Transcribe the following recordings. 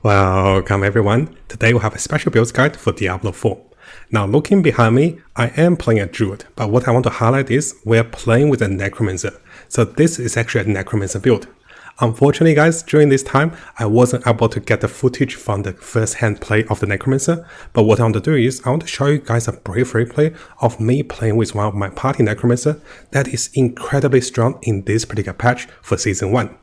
Welcome everyone, today we have a special build guide for Diablo 4. Now looking behind me, I am playing a druid, but what I want to highlight is we're playing with a Necromancer. So this is actually a Necromancer build. Unfortunately guys, during this time, I wasn't able to get the footage from the first hand play of the Necromancer, but what I want to do is I want to show you guys a brief replay of me playing with one of my party Necromancer that is incredibly strong in this particular patch for Season 1.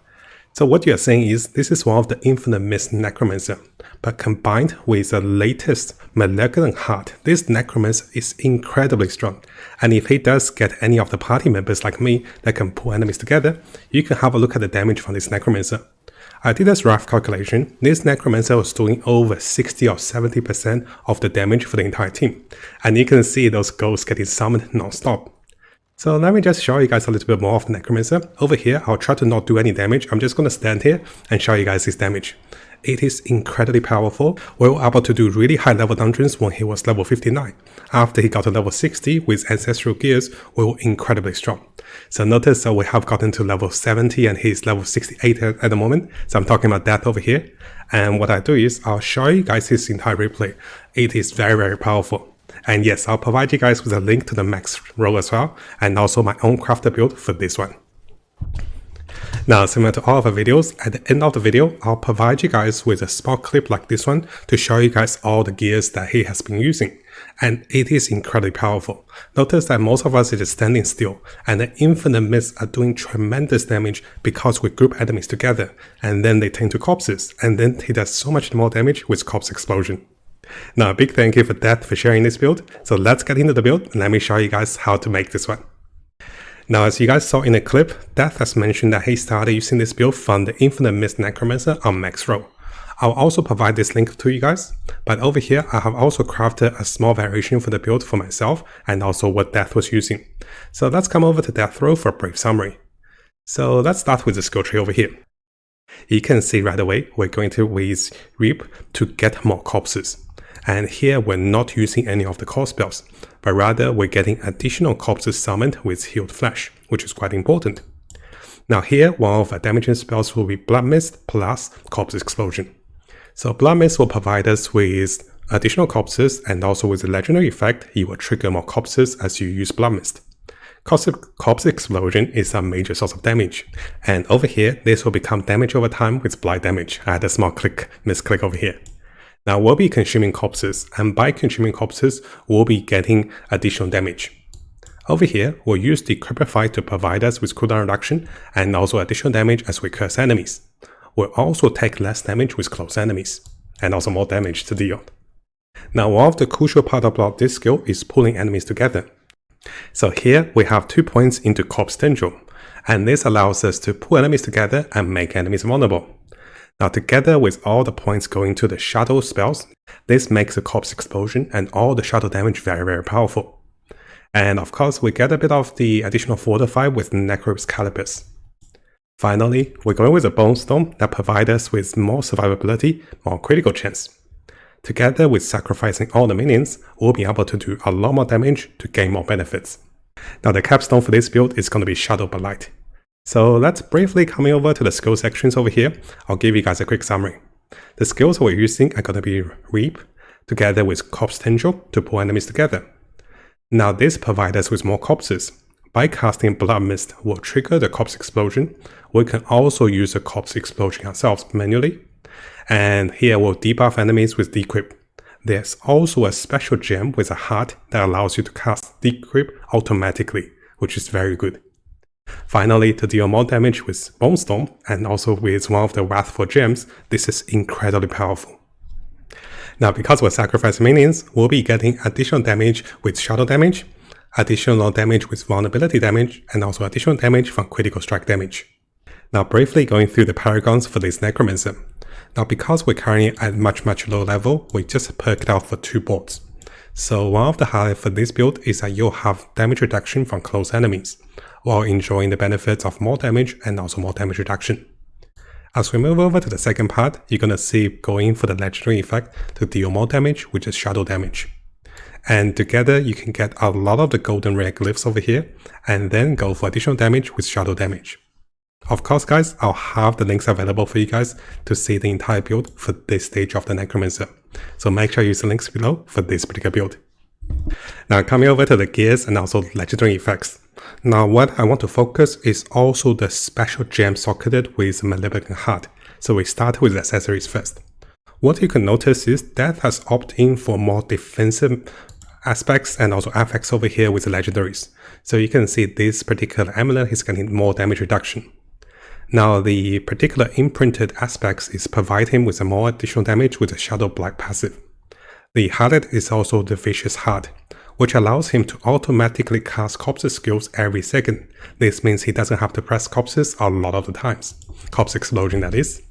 So what you're saying is this is one of the Infinimist Necromancer, but combined with the latest Malignant Heart, this Necromancer is incredibly strong. And if he does get any of the party members like me that can pull enemies together, you can have a look at the damage from this Necromancer. I did this rough calculation, this Necromancer was doing over 60 or 70% of the damage for the entire team. And you can see those ghosts getting summoned non-stop. So let me just show you guys a little bit more of the Necromancer. Over here, I'll try to not do any damage. I'm just going to stand here and show you guys his damage. It is incredibly powerful. We were able to do really high level dungeons when he was level 59. After he got to level 60 with Ancestral Gears, we were incredibly strong. So notice that we have gotten to level 70 and he's level 68 at the moment. So I'm talking about that over here. And what I do is I'll show you guys his entire replay. It is very, very powerful. And yes, I'll provide you guys with a link to the Maxroll as well, and also my own crafter build for this one. Now, similar to all of our videos, at the end of the video, I'll provide you guys with a small clip like this one to show you guys all the gears that he has been using. And it is incredibly powerful. Notice that most of us are just standing still, and the Infinimists are doing tremendous damage because we group enemies together, and then they turn to corpses, and then he does so much more damage with Corpse Explosion. Now, a big thank you for Death for sharing this build. So let's get into the build and let me show you guys how to make this one. Now, as you guys saw in the clip, Death has mentioned that he started using this build from the Infinimist Necromancer on Maxroll. I'll also provide this link to you guys, but over here I have also crafted a small variation for the build for myself and also what Death was using. So let's come over to Death Row for a brief summary. So let's start with the skill tree over here. You can see right away we're going to use Reap to get more corpses. And here we're not using any of the core spells, but rather we're getting additional corpses summoned with healed flesh, which is quite important. Now here, one of our damaging spells will be Blood Mist plus Corpse Explosion. So Blood Mist will provide us with additional corpses, and also with the legendary effect, it will trigger more corpses as you use Blood Mist. Corpse Explosion is a major source of damage, and over here, this will become damage over time with blind damage. I had a small misclick over here. Now we'll be consuming corpses, and by consuming corpses, we'll be getting additional damage. Over here, we'll use the Decrepify to provide us with cooldown reduction and also additional damage as we curse enemies. We'll also take less damage with close enemies, and also more damage to deal. Now one of the crucial part about this skill is pulling enemies together. So here we have 2 points into Corpse Tendril, and this allows us to pull enemies together and make enemies vulnerable. Now together with all the points going to the shadow spells, this makes the Corpse Explosion and all the shadow damage very, very powerful. And of course we get a bit of the additional fortify with Necro's Calibers. Finally, we're going with a Bone Storm that provides us with more survivability, more critical chance. Together with sacrificing all the minions, we'll be able to do a lot more damage to gain more benefits. Now the capstone for this build is going to be Shadow but Light. So let's briefly coming over to the skill sections over here. I'll give you guys a quick summary. The skills we're using are going to be Reap, together with Corpse Tendril to pull enemies together. Now this provides us with more corpses. By casting Blood Mist will trigger the Corpse Explosion. We can also use the Corpse Explosion ourselves manually. And here we'll debuff enemies with Decrypt. There's also a special gem with a heart that allows you to cast Decrypt automatically, which is very good. Finally, to deal more damage with Bone Storm, and also with one of the Wrathful gems, this is incredibly powerful. Now because we're sacrificing minions, we'll be getting additional damage with shadow damage, additional damage with vulnerability damage, and also additional damage from critical strike damage. Now briefly going through the paragons for this Necromancer. Now because we're currently at much lower level, we just perked out for 2 boards. So one of the highlights for this build is that you'll have damage reduction from close enemies, while enjoying the benefits of more damage and also more damage reduction. As we move over to the second part, you're going to see going for the legendary effect to deal more damage, which is shadow damage. And together you can get a lot of the golden rare glyphs over here, and then go for additional damage with shadow damage. Of course guys, I'll have the links available for you guys to see the entire build for this stage of the Necromancer. So make sure you use the links below for this particular build. Now coming over to the gears and also legendary effects. Now what I want to focus is also the special gem socketed with Malevolent Heart. So we start with the accessories first. What you can notice is Death has opted in for more defensive aspects and also effects over here with the legendaries. So you can see this particular amulet is getting more damage reduction. Now the particular imprinted aspects is provide him with a more additional damage with a Shadow Black passive. The highlight is also the Vicious Heart, which allows him to automatically cast corpses skills every second. This means he doesn't have to press corpses a lot of the times. Corpse explosion that is.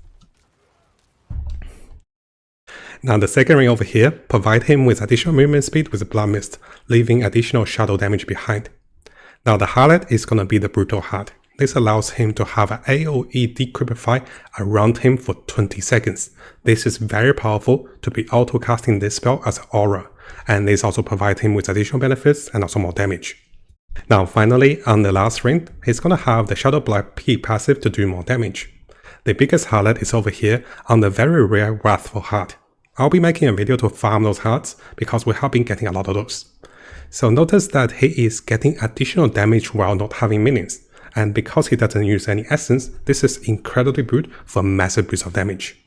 Now the second ring over here provide him with additional movement speed with the Blood Mist, leaving additional shadow damage behind. Now the highlight is gonna be the Brutal Heart. This allows him to have an AoE decryptify around him for 20 seconds. This is very powerful to be auto-casting this spell as an aura, and this also provides him with additional benefits and also more damage. Now finally, on the last ring, he's gonna have the Shadow Black P passive to do more damage. The biggest highlight is over here on the very rare Wrathful Heart. I'll be making a video to farm those hearts because we have been getting a lot of those. So notice that he is getting additional damage while not having minions. And because he doesn't use any essence, this is incredibly good for a massive boost of damage.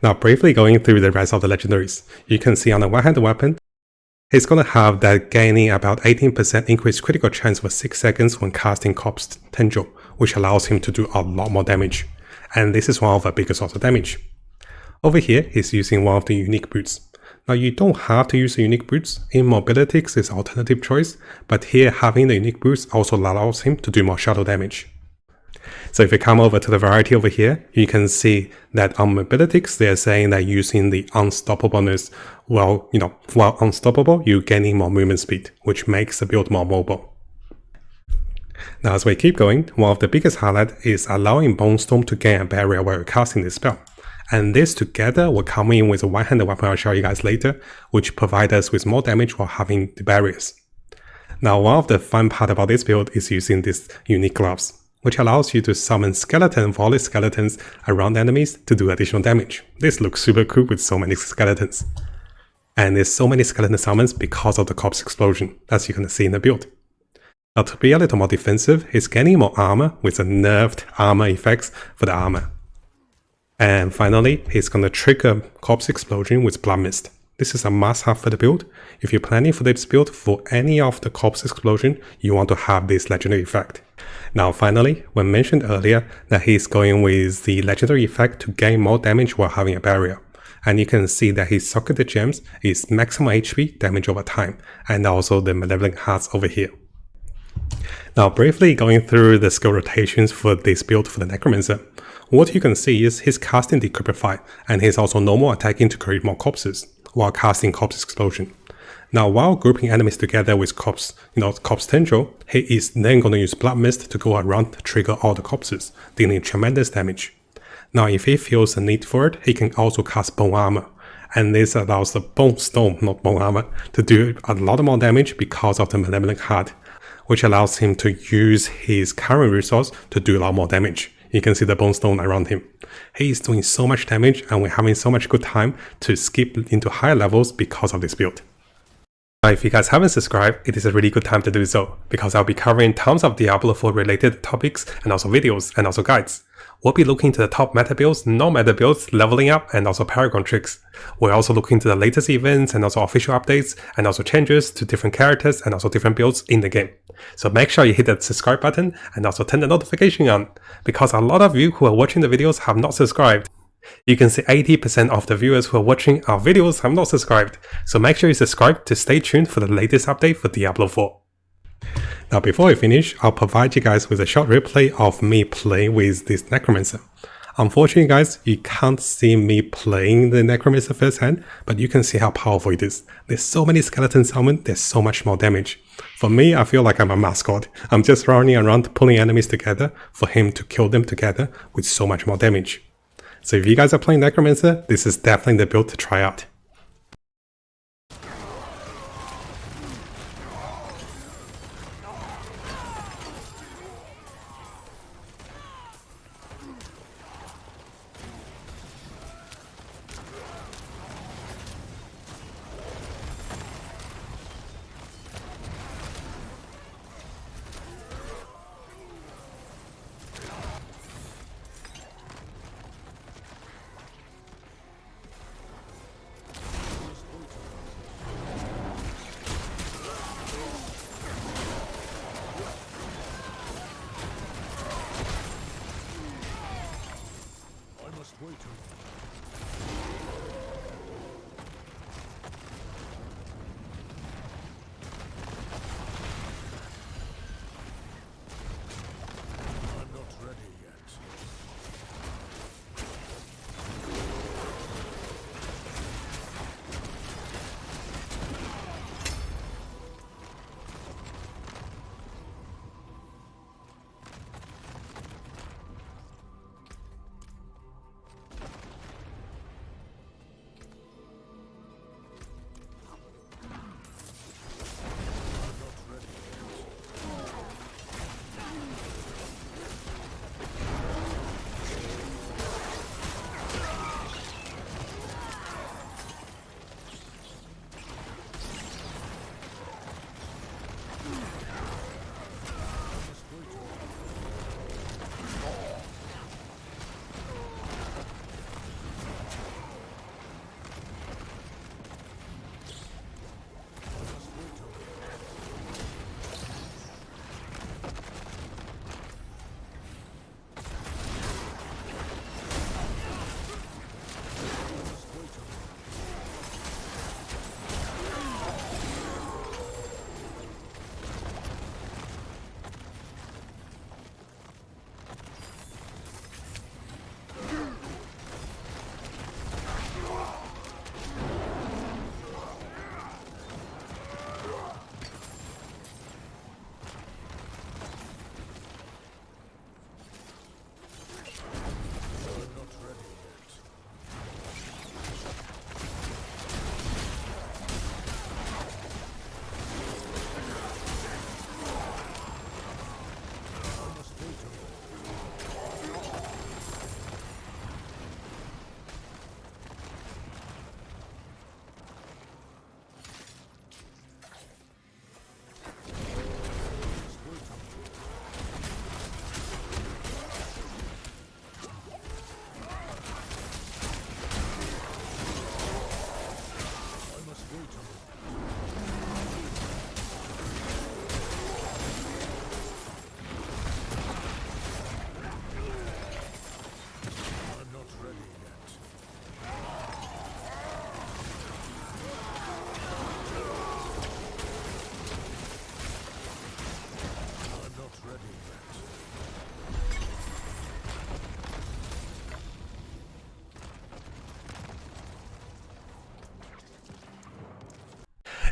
Now briefly going through the rest of the legendaries, you can see on the one hand the weapon, he's gonna have that gaining about 18% increased critical chance for 6 seconds when casting Corpse Tendril, which allows him to do a lot more damage. And this is one of the biggest source of damage. Over here, he's using one of the unique boots. Now you don't have to use the unique boots, Immobilitics is an alternative choice, but here having the unique boots also allows him to do more shadow damage. So if you come over to the variety over here, you can see that on Mobilitics they're saying that using the unstoppableness, well, while unstoppable, you're gaining more movement speed, which makes the build more mobile. Now as we keep going, one of the biggest highlights is allowing Bone Storm to gain a barrier while you're casting this spell. And this together will come in with a one-handed weapon I'll show you guys later, which provide us with more damage while having the barriers. Now one of the fun part about this build is using these unique gloves, which allows you to summon skeleton volley skeletons around enemies to do additional damage. This looks super cool with so many skeletons. And there's so many skeleton summons because of the corpse explosion, as you can see in the build. Now to be a little more defensive, he's gaining more armor with the nerfed armor effects for the armor. And finally, he's gonna trigger Corpse Explosion with Blood Mist. This is a must-have for the build. If you're planning for this build for any of the Corpse Explosion, you want to have this legendary effect. Now finally, when mentioned earlier that he's going with the legendary effect to gain more damage while having a barrier. And you can see that his socketed gems is maximum HP damage over time, and also the Malevolent Hearts over here. Now briefly going through the skill rotations for this build for the Necromancer. What you can see is he's casting Decryptify, and he's also normal attacking to create more corpses, while casting Corpse Explosion. Now while grouping enemies together with Corpse Tendril, he is then going to use Blood Mist to go around to trigger all the corpses, dealing tremendous damage. Now if he feels the need for it, he can also cast Bone Armor, and this allows the Bone Storm, not Bone Armor, to do a lot more damage because of the Malevolent Heart, which allows him to use his current resource to do a lot more damage. You can see the Bone Stone around him. He is doing so much damage and we're having so much good time to skip into higher levels because of this build. Now if you guys haven't subscribed, it is a really good time to do so, because I'll be covering tons of Diablo 4 related topics and also videos and also guides. We'll be looking to the top meta builds, non-meta builds, leveling up, and also Paragon tricks. We're also looking to the latest events and also official updates and also changes to different characters and also different builds in the game. So make sure you hit that subscribe button and also turn the notification on, because a lot of you who are watching the videos have not subscribed. You can see 80% of the viewers who are watching our videos have not subscribed. So make sure you subscribe to stay tuned for the latest update for Diablo 4. Now before I finish, I'll provide you guys with a short replay of me playing with this Necromancer. Unfortunately guys, you can't see me playing the Necromancer firsthand, but you can see how powerful it is. There's so many skeletons summoned, there's so much more damage. For me, I feel like I'm a mascot. I'm just running around pulling enemies together for him to kill them together with so much more damage. So if you guys are playing Necromancer, this is definitely the build to try out.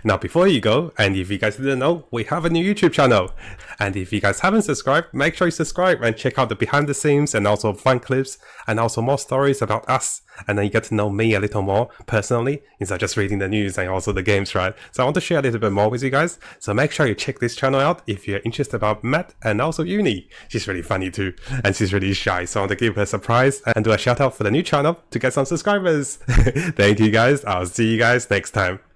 Now before you go, and if you guys didn't know, we have a new YouTube channel. And if you guys haven't subscribed, make sure you subscribe and check out the behind the scenes and also fun clips and also more stories about us. And then you get to know me a little more personally instead of just reading the news and also the games, right? So I want to share a little bit more with you guys. So make sure you check this channel out if you're interested about Matt and also Uni. She's really funny too, and she's really shy. So I want to give her a surprise and do a shout out for the new channel to get some subscribers. Thank you guys. I'll see you guys next time.